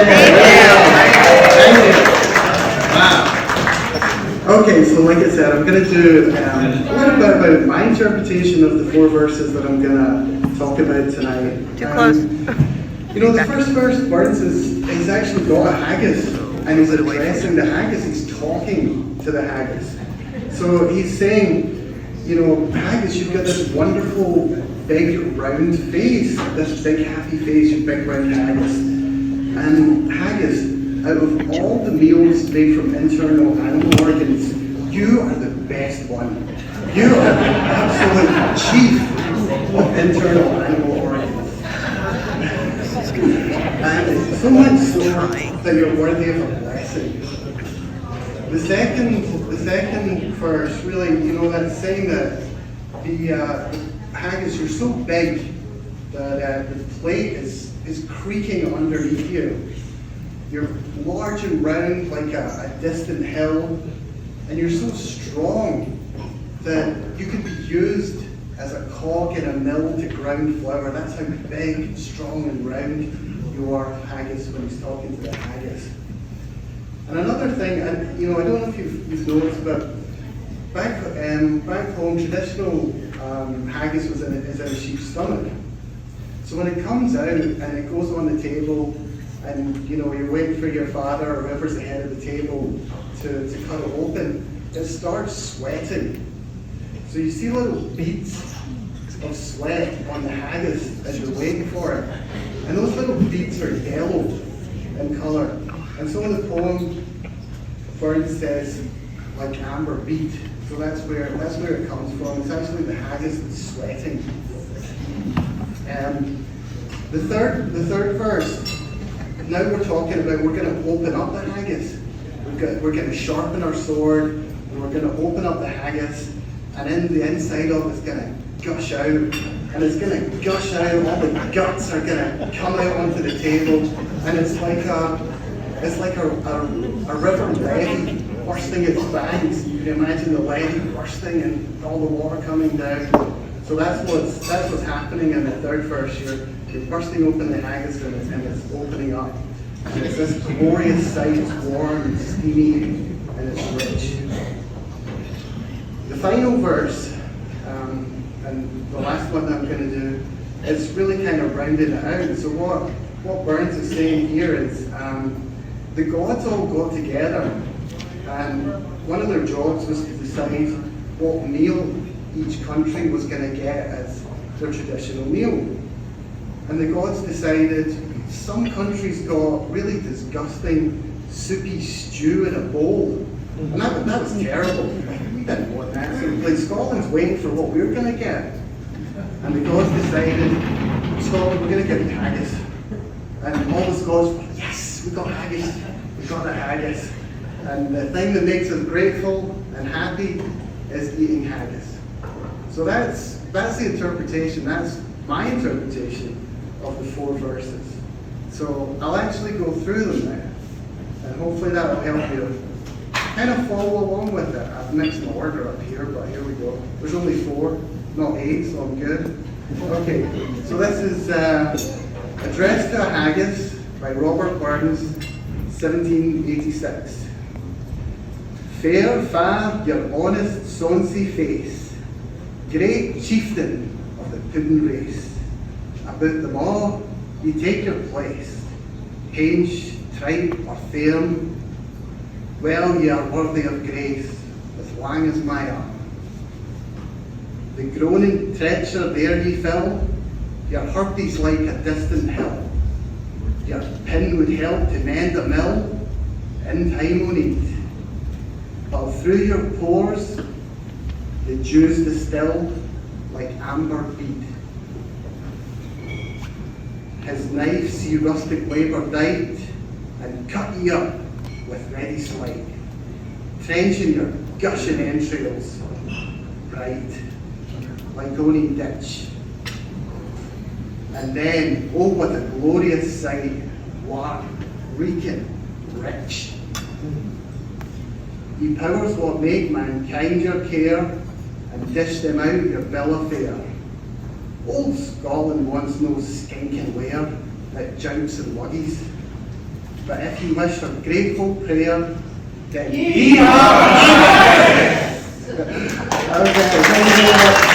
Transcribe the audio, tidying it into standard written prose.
Thank you. Wow. Okay, so like I said, I'm going to do a little bit about my interpretation of the 4 verses that I'm going to talk about tonight. Too close. You know, the first verse, Burns, is actually got a haggis, and he's addressing the haggis. He's talking to the haggis. So he's saying, you know, haggis, you've got this wonderful, big, round face, this big, happy face, you big, round haggis. And haggis, out of all the meals made from internal animal organs, you are the best one. You are the absolute chief of internal animal organs. And so much so that you're worthy of a blessing. The second verse, really, you know, that's saying that the haggis, you're so big that the plate is creaking underneath you. You're large and round like a distant hill, and you're so strong that you can be used as a cog in a mill to ground flour. That's how big and strong and round you are, haggis, when he's talking to the haggis. And another thing, and you know, I don't know if you've noticed, but back home, traditional haggis is in a sheep's stomach. So when it comes out and it goes on the table, and you know, you're waiting for your father or whoever's the head of the table to cut it open, it starts sweating. So you see little beads of sweat on the haggis as you're waiting for it. And those little beads are yellow in colour. And so in the poem, Burns says, like amber bead. So that's where it comes from. It's actually the haggis that's sweating. The third verse, now we're talking about, we're going to open up the haggis. We're going to sharpen our sword, and we're going to open up the haggis, and in the inside of it's going to gush out, and it's going to gush out, all the guts are going to come out onto the table, and it's like a river levee bursting its banks. You can imagine the levee bursting and all the water coming down. So that's what's happening in the third verse. You're bursting open the haggis and it's opening up. And it's this glorious sight. It's warm and steamy and it's rich. The final verse, and the last one that I'm going to do, is really kind of rounding it out. So what Burns is saying here is the gods all got together, and one of their jobs was to decide what meal each country was going to get as their traditional meal. And the gods decided some countries got really disgusting soupy stew in a bowl. And that was terrible. We didn't want that. So like Scotland's waiting for what we were going to get. And the gods decided, Scotland, we're going to give you haggis. And all the Scots were, yes, we got haggis. We got the haggis. And the thing that makes us grateful and happy is eating haggis. So that's the interpretation. That's my interpretation of the 4 verses. So I'll actually go through them now, and hopefully that'll help you kind of follow along with it. I've mixed my order up here, but here we go. There's only 4, not 8, so I'm good. Okay, so this is Addressed to a Haggis by Robert Burns, 1786. Fair fa your honest sonsy face, great chieftain of the puddin' race. About them all, you take your place, Hainch, tripe, or fairm. Well, ye are worthy of grace, as long as my arm. The groaning treacher there ye fill, your hurdy's like a distant hill. Your pin would help to mend a mill, in time o' need. While through your pores, the dews distill like amber bead. His knife see rustic labour dight, and cut ye up with ready sleight, trenching your gushing entrails bright, like ony ditch. And then, oh what a glorious sight, warm, reeking, rich. Ye powers what make mankind your care, and dish them out your bill of fare. Old Scotland wants no stinking ware that jouts and luggies. But if you wish a grateful prayer, then Ye are. okay, thank you very much.